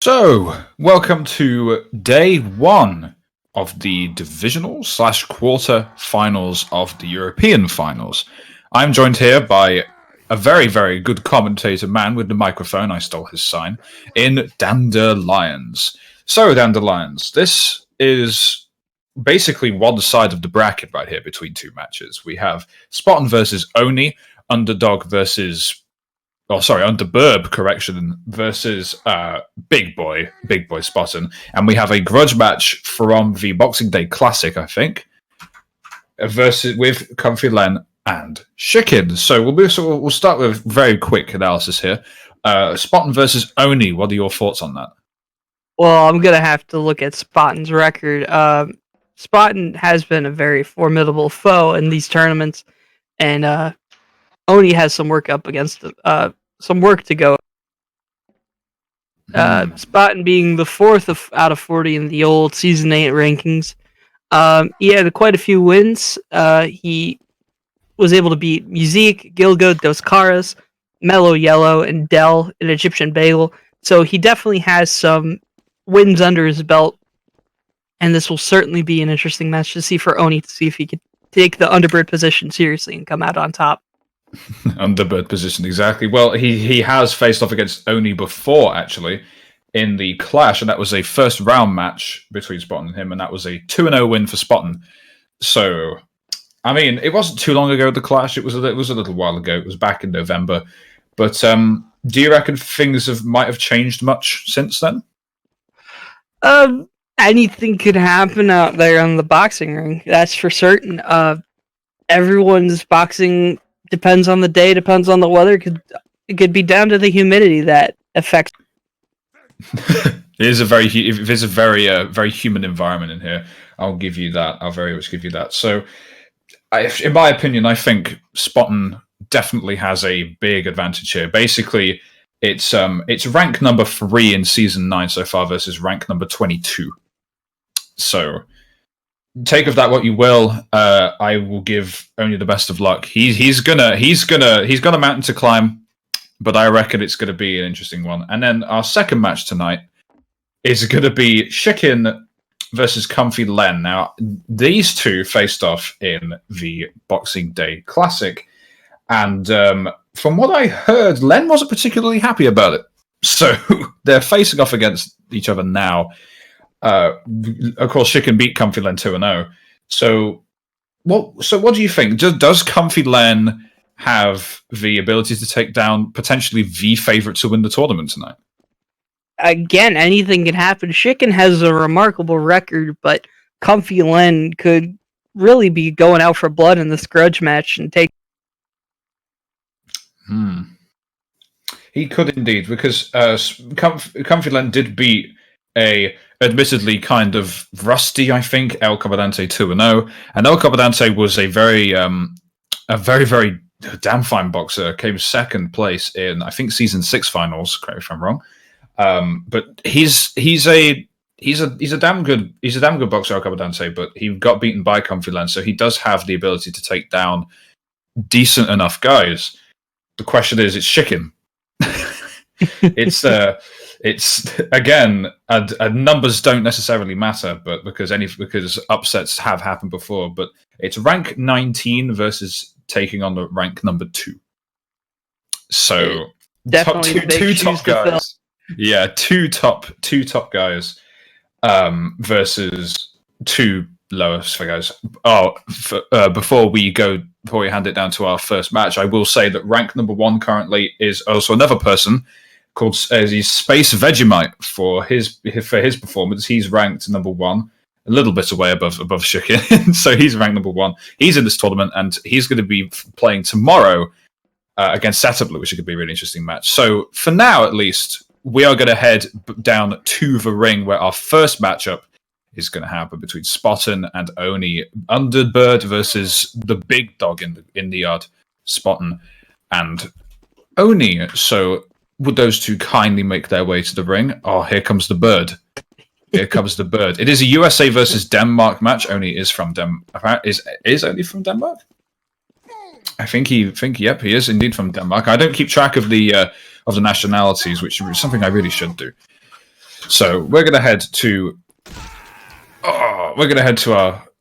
So, welcome to day one of the Divisionals / quarter finals of the European finals. I'm joined here by a very, very good commentator man with the microphone. I stole his sign in Dandelions. So, Dandelions, this is basically one side of the bracket right here between two matches. We have Spotton versus Oni, Underdog versus Underburb, versus Big Boy Spotton. And we have a grudge match from the Boxing Day Classic, I think, versus with Comfy Len and Chicken. So we'll start with very quick analysis here. Spotton versus Oni, what are your thoughts on that? Well, I'm going to have to look at Spotton's record. Spotton has been a very formidable foe in these tournaments, and Oni has some work up against some work to go. Spotton being the fourth out of 40 in the old Season 8 rankings. He had quite a few wins. He was able to beat Musique, Gilgo, Dos Caras, Mellow Yellow, and Dell in Egyptian Bagel. So he definitely has some wins under his belt. And this will certainly be an interesting match to see for Oni, to see if he could take the underbird position seriously and come out on top. Underbird position, exactly. Well, he has faced off against Oni before, actually, in the Clash, and that was a first round match between Spotton and him, and that was a 2-0 win for Spotton. So, I mean, it wasn't too long ago, the Clash. It was a little while ago. It was back in November. But do you reckon things might have changed much since then? Anything could happen out there on the boxing ring. That's for certain. Everyone's boxing depends on the day, depends on the weather. It could be down to the humidity that affects. It is a very human environment in here. I'll give you that. I'll very much give you that. So, in my opinion, I think Spotton definitely has a big advantage here. Basically, it's rank number 3 in season 9 so far versus rank number 22. So, take of that what you will. I will give Oni the best of luck. He's got a mountain to climb, but I reckon it's gonna be an interesting one. And then our second match tonight is gonna be Chicken versus Comfy Len. Now, these two faced off in the Boxing Day Classic, and from what I heard, Len wasn't particularly happy about it. So they're facing off against each other now. Of course, Chicken beat Comfy Len 2-0. So what do you think? Does Comfy Len have the ability to take down potentially the favorite to win the tournament tonight? Again, anything can happen. Chicken has a remarkable record, but Comfy Len could really be going out for blood in this grudge match and take. He could indeed, because Comfy Len did beat a admittedly kind of rusty, I think, El Comandante 2-0, and El Comandante was a very, very damn fine boxer. Came second place in, I think, season 6 finals. Correct me if I'm wrong. But he's a damn good boxer, El Comandante. But he got beaten by Comfy Len, so he does have the ability to take down decent enough guys. The question is, it's Chicken. It's again, numbers don't necessarily matter, but because upsets have happened before. But it's rank 19 versus taking on the rank number 2. So definitely two top guys. Yeah, two top guys versus 2 lowest guys. Before we hand it down to our first match, I will say that rank number 1 currently is also another person called Space Vegemite for his performance. He's ranked number 1, a little bit away above Chicken. So he's ranked number 1. He's in this tournament, and he's going to be playing tomorrow against Blue, which could be a really interesting match. So for now, at least, we are going to head down to the ring where our first matchup is going to happen between Spotton and Oni. Underbird versus the big dog in the yard, Spotton and Oni. So would those two kindly make their way to the ring? Oh, here comes the bird. Here comes the bird. It is a USA versus Denmark match. Oni is from Denmark. Is Oni from Denmark? Yep, he is indeed from Denmark. I don't keep track of the nationalities, which is something I really should do. So we're gonna head to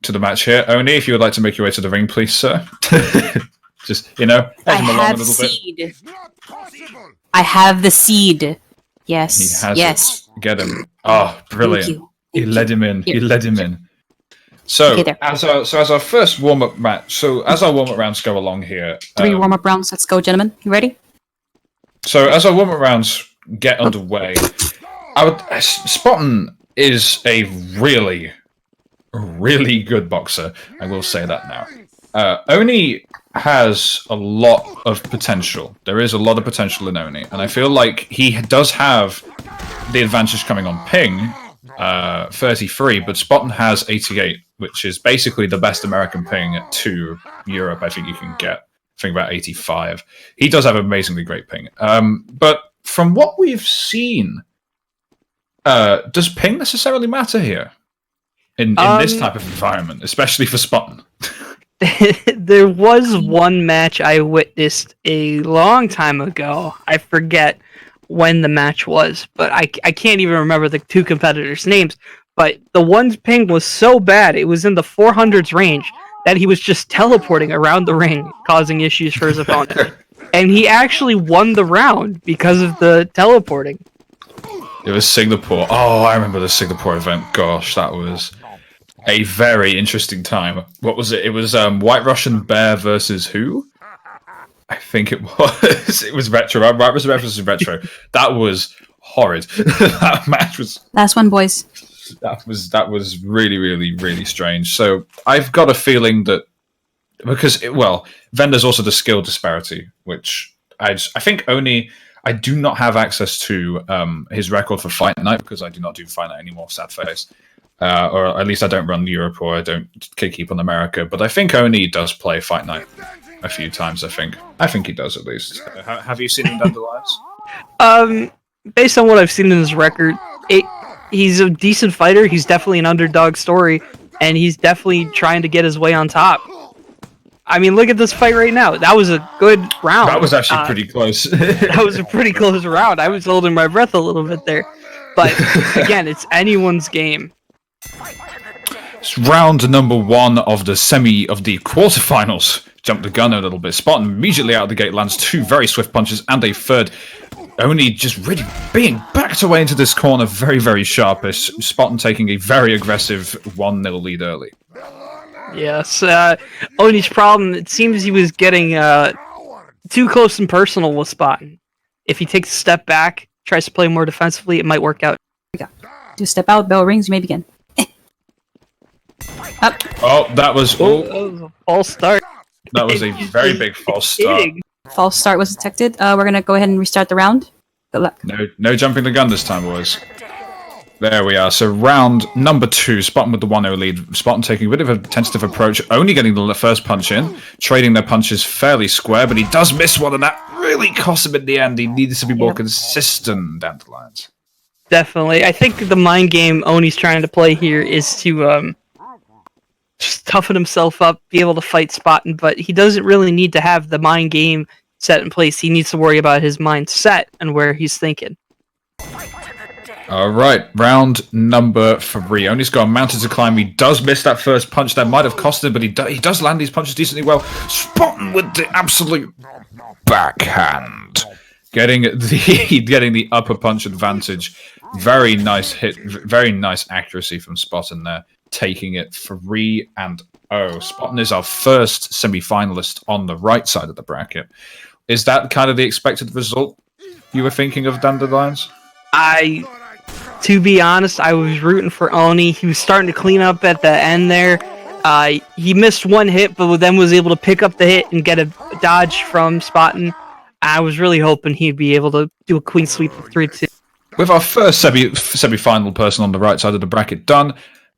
to the match here. Oni, if you would like to make your way to the ring, please, sir. Just I have seed. I have the seed. Yes. He has yes. it. Get him. Oh, brilliant. Thank you. He led him in. Here. He led him in. So Okay, as our first warm up match, so as our warm up rounds go along here, 3 warm up rounds. Let's go, gentlemen. You ready? So as our warm up rounds get underway, Spotton is a really good boxer. I will say that now. Oni has a lot of potential. There is a lot of potential in Oni, and I feel like he does have the advantage coming on ping, 33, but Spotton has 88, which is basically the best American ping to Europe I think you can get. I think about 85. He does have amazingly great ping. But from what we've seen, does ping necessarily matter here? In this type of environment, especially for Spotton? There was one match I witnessed a long time ago. I forget when the match was, but I can't even remember the two competitors' names. But the one's ping was so bad, it was in the 400s range, that he was just teleporting around the ring, causing issues for his opponent. And he actually won the round because of the teleporting. It was Singapore. Oh, I remember the Singapore event. Gosh, that was a very interesting time. What was it? It was White Russian Bear versus who? I think it was. It was Retro. White Russian Bear versus Retro. That was horrid. That match was. Last one, boys. That was really strange. So I've got a feeling that because then there's also the skill disparity, which I think only I do not have access to his record for Fight Night because I do not do Fight Night anymore. Sad face. Or at least I don't run Europe or I don't keep on America. But I think Oni does play Fight Night a few times. I think he does at least. Have you seen him down the lines? Based on what I've seen in his record, he's a decent fighter. He's definitely an underdog story, and he's definitely trying to get his way on top. I mean, look at this fight right now. That was a good round. That was actually pretty close. That was a pretty close round. I was holding my breath a little bit there. But again, it's anyone's game. It's round number 1 of the quarterfinals. Jumped the gun a little bit. Spotton immediately out of the gate lands 2 very swift punches and a third. Only just really being backed away into this corner very sharpish. Spotton taking a very aggressive 1-0 lead early. Yes, Oni's problem, it seems he was getting too close and personal with Spotton. If he takes a step back, tries to play more defensively, it might work out. Here we go. Do step out, bell rings, you may begin. Up. Oh, that was that was a false start. That was a very big false start. False start was detected. We're gonna go ahead and restart the round. Good luck. No jumping the gun this time, boys. There we are. So round number 2, Spotton with the 1-0 lead. Spotton taking a bit of a tentative approach, only getting the first punch in, trading their punches fairly square, but he does miss one, and that really cost him in the end. He needs to be more consistent down the lines. Definitely. I think the mind game Oni's trying to play here is to just toughen himself up, be able to fight Spotton, but he doesn't really need to have the mind game set in place. He needs to worry about his mindset and where he's thinking. All right, round number 3. Oni's got a mountain to climb. He does miss that first punch. That might have cost him, but he does land these punches decently well. Spotton with the absolute backhand. Getting the upper punch advantage. Very nice hit, very nice accuracy from Spotton there. Taking it 3-0. Spotton is our first semi-finalist on the right side of the bracket. Is that kind of the expected result you were thinking of, Dandelions? To be honest, I was rooting for Oni. He was starting to clean up at the end there. He missed one hit, but then was able to pick up the hit and get a dodge from Spotton. I was really hoping he'd be able to do a clean sweep of 3-2. With our first semi-final person on the right side of the bracket done,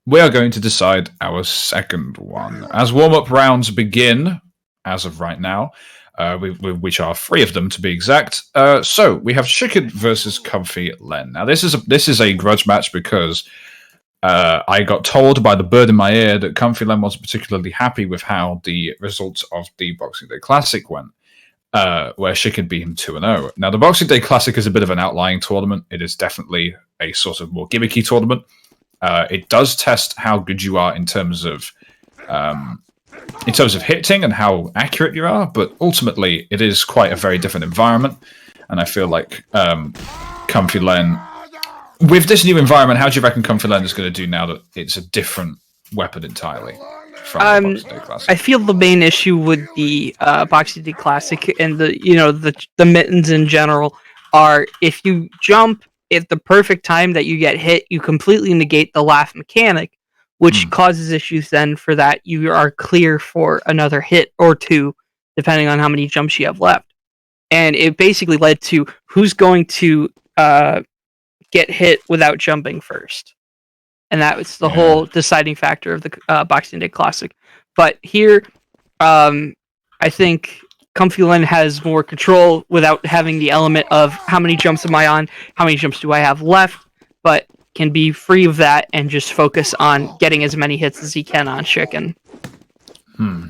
we are going to decide our second one. As warm-up rounds begin, as of right now, which are 3 of them to be exact. So we have Chicken versus Comfy Len. Now this is a grudge match because I got told by the bird in my ear that Comfy Len wasn't particularly happy with how the results of the Boxing Day Classic went. where Chicken beat him 2-0. Now, the Boxing Day Classic is a bit of an outlying tournament. It is definitely a sort of more gimmicky tournament. It does test how good you are in terms of hitting and how accurate you are, but ultimately it is quite a very different environment. And I feel like Comfy Len, with this new environment, how do you reckon Comfy Len is going to do now that it's a different weapon entirely from the Boxing Day Classic? I feel the main issue with the Boxing Day Classic and the mittens in general are if you jump at the perfect time that you get hit, you completely negate the laugh mechanic, which causes issues then for that you are clear for another hit or two, depending on how many jumps you have left. And it basically led to who's going to get hit without jumping first. And that was the whole deciding factor of the Boxing Day Classic. But here, I think Comfy Len has more control without having the element of how many jumps am I on, how many jumps do I have left, but can be free of that and just focus on getting as many hits as he can on Chicken.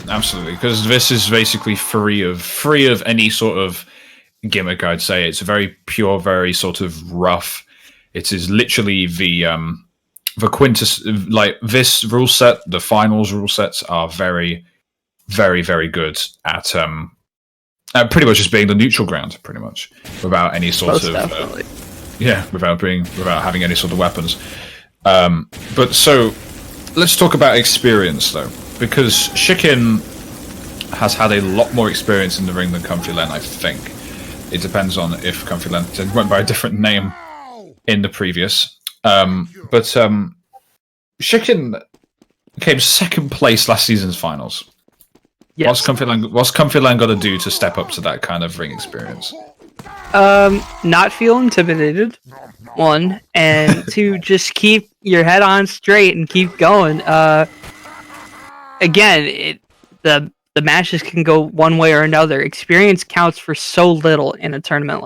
Absolutely, because this is basically free of any sort of gimmick. I'd say it's very pure, very sort of rough. It is literally the quintus, like this rule set. The finals rule sets are very, very, very good at pretty much just being the neutral ground, pretty much without any sort of without having any sort of weapons. But so let's talk about experience though. Because Chicken has had a lot more experience in the ring than Comfy Len, I think. It depends on if Comfy Len went by a different name in the previous. But Chicken came second place last season's finals. Yes. What's Comfy Len got to do to step up to that kind of ring experience? Not feel intimidated, one, and two, just keep your head on straight and keep going. Again, the matches can go one way or another. Experience counts for so little in a tournament.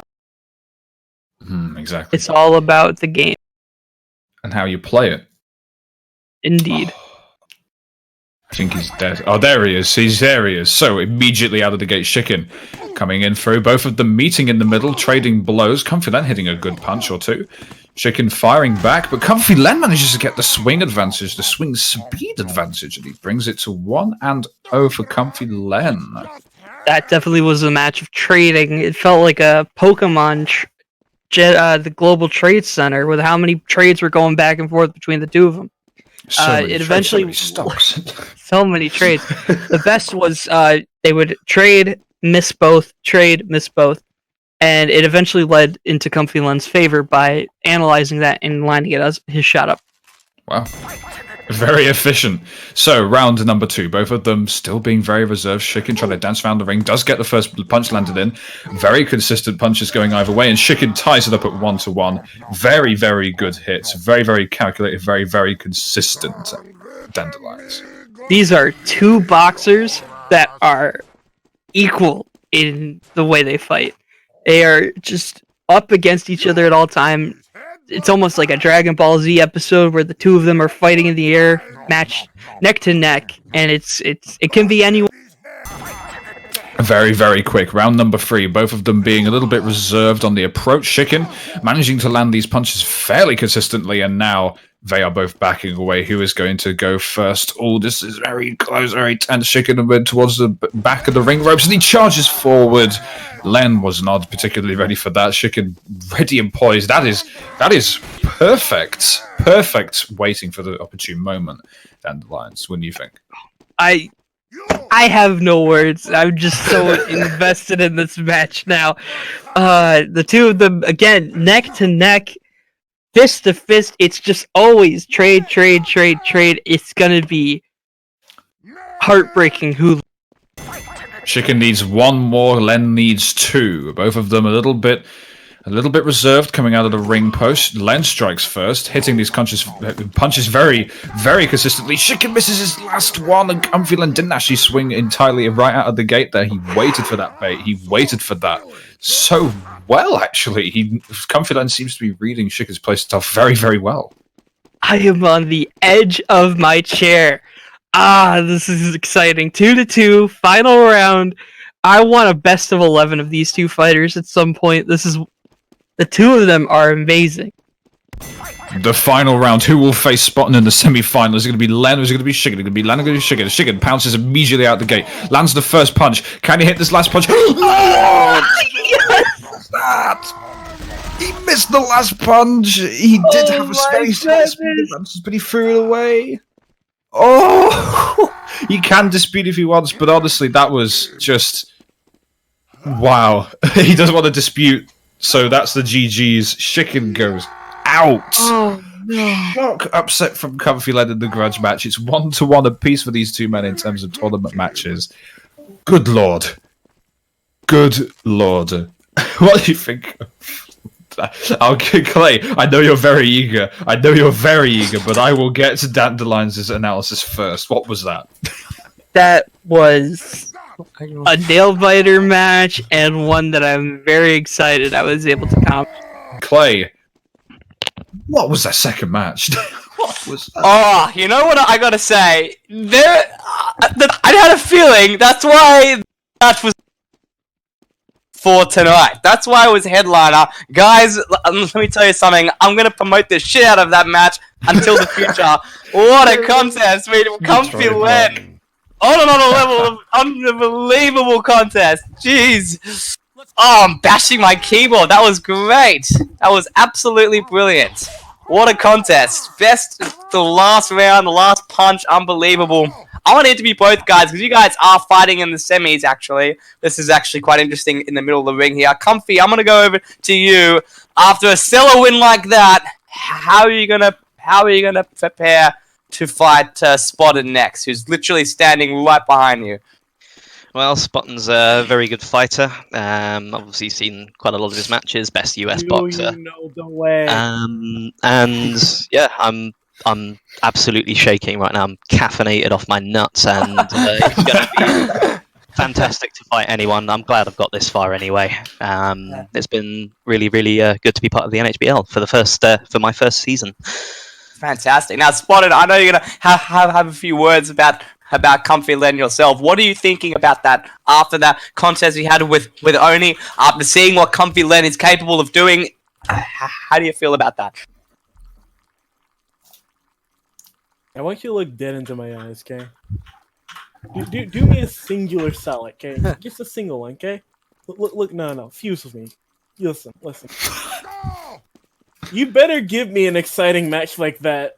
Exactly. It's all about the game. And how you play it. Indeed. I think he's dead. Oh, there he is. There he is. So immediately out of the gate, Chicken coming in through. Both of them meeting in the middle, trading blows. Comfy Len hitting a good punch or two. Chicken firing back, but Comfy Len manages to get the swing advantage, the swing speed advantage, and he brings it to 1-0 for Comfy Len. That definitely was a match of trading. It felt like a Pokemon, the Global Trade Center, with how many trades were going back and forth between the two of them. So many trades. The best was they would trade, miss both, and it eventually led into Comfy Len's favor by analyzing that and lining it as his shot up. Wow. Very efficient. So, round number 2. Both of them still being very reserved. Chicken trying to dance around the ring. Does get the first punch landed in. Very consistent punches going either way. And Chicken ties it up at 1-1. Very, very good hits. Very, very calculated. Very, very consistent Dandelions. These are two boxers that are equal in the way they fight. They are just up against each other at all time. It's almost like a Dragon Ball Z episode where the two of them are fighting in the air, matched neck to neck, and it can be anyone. Very, very quick. Round number 3. Both of them being a little bit reserved on the approach. Chicken managing to land these punches fairly consistently, and now they are both backing away. Who is going to go first? Oh, this is very close, very tense. Chicken went towards the back of the ring ropes, and he charges forward. Len was not particularly ready for that. Chicken ready and poised. That is perfect. Perfect waiting for the opportune moment. Dandelions, what do you think? I have no words. I'm just so invested in this match now. The two of them, again, neck to neck, fist to fist. It's just always trade. It's going to be heartbreaking who. Chicken needs 1 more. Len needs 2. Both of them a little bit reserved coming out of the ring post. Len strikes first, hitting these punches very, very consistently. Chicken misses his last one, and Comfy Len didn't actually swing entirely right out of the gate there. He waited for that bait. He waited for that so well, actually. Comfy Len seems to be reading Chicken's play stuff very, very well. I am on the edge of my chair. This is exciting. 2-2, final round. I want a best of 11 of these two fighters at some point. The two of them are amazing. The final round, who will face Spotton in the semi-final? Is it going to be Len or is it going to be Shigen? It's going to be Len or going to be Shigen? Shigen pounces immediately out the gate, lands the first punch. Can he hit this last punch? Yes! That? He missed the last punch. He did have a very speedy punches, but he threw it away. Oh! He can dispute if he wants, but honestly, that was just... Wow. He doesn't want to dispute, so that's the GG's. Shigen goes out. Oh, no. Shock upset from Comfy Len in the grudge match. It's 1-1 apiece for these two men in terms of tournament matches. Good lord. Good lord. What do you think? Okay, Clay, I know you're very eager. But I will get to Dandelion's analysis first. What was that? That was a nail-biter match, and one that I'm very excited I was able to comment. Clay, what was that second match? What was that? Oh, you know what I gotta say? I had a feeling that's why that was for tonight. That's why it was headliner. Guys, let me tell you something. I'm gonna promote the shit out of that match until the future. What a contest, man. Comfy Len. On another level of unbelievable contest. Jeez. Oh, I'm bashing my keyboard. That was great. That was absolutely brilliant. What a contest. Best, the last round, the last punch, unbelievable. I want it to be both guys, because you guys are fighting in the semis, actually. This is actually quite interesting in the middle of the ring here. Comfy, I'm going to go over to you. After a stellar win like that, how are you gonna prepare to fight Spotton next, who's literally standing right behind you? Well, Spotton's a very good fighter. Obviously, seen quite a lot of his matches. Best US boxer. You know the way. And yeah, I'm absolutely shaking right now. I'm caffeinated off my nuts, and it's going to be fantastic to fight anyone. I'm glad I've got this far anyway. It's been really, really good to be part of the NHBL for my first season. Fantastic. Now, Spotton, I know you're gonna have a few words about Comfy Len yourself. What are you thinking about that after that contest you had with Oni? After seeing what Comfy Len is capable of doing, how do you feel about that? I want you to look dead into my eyes, okay? Do me a singular solid, okay? Just a single one, okay? Look, no, fuse with me. Listen. You better give me an exciting match like that,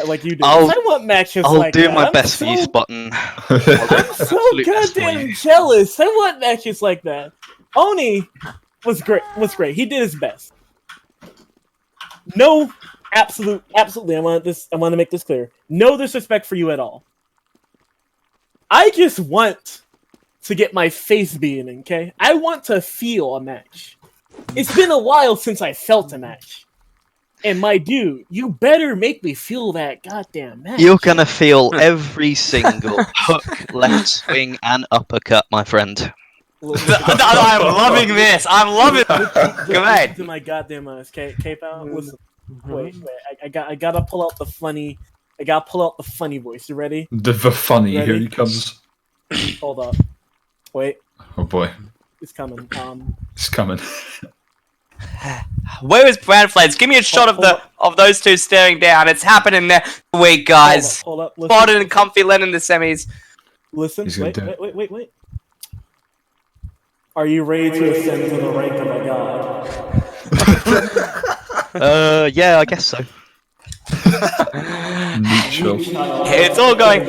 like you do. I want matches like that. I'll do my best for you, Spotton. I'm so goddamn jealous. I want matches like that. Oni was great. He did his best. No, absolutely. I want to make this clear. No disrespect for you at all. I just want to get my face beaten, okay? I want to feel a match. It's been a while since I felt a match. And my dude, you better make me feel that goddamn match. You're gonna feel every single hook, left swing, and uppercut, my friend. I'm loving this. I'm loving it. Great. To my goddamn eyes, K-Pal. Listen, wait. I gotta pull out the funny. I gotta pull out the funny voice. You ready? The funny. Ready? Here he comes. Hold up. Wait. Oh boy. It's coming. It's coming. Where is Brand Flames? Give me a shot of those two staring down. It's happening there. Wait, guys. Hold up. Spotton and Comfy Len in the semis. Listen. Wait. Are you ready to ascend to the rank of a god? Yeah, I guess so. Neutral. It's all going.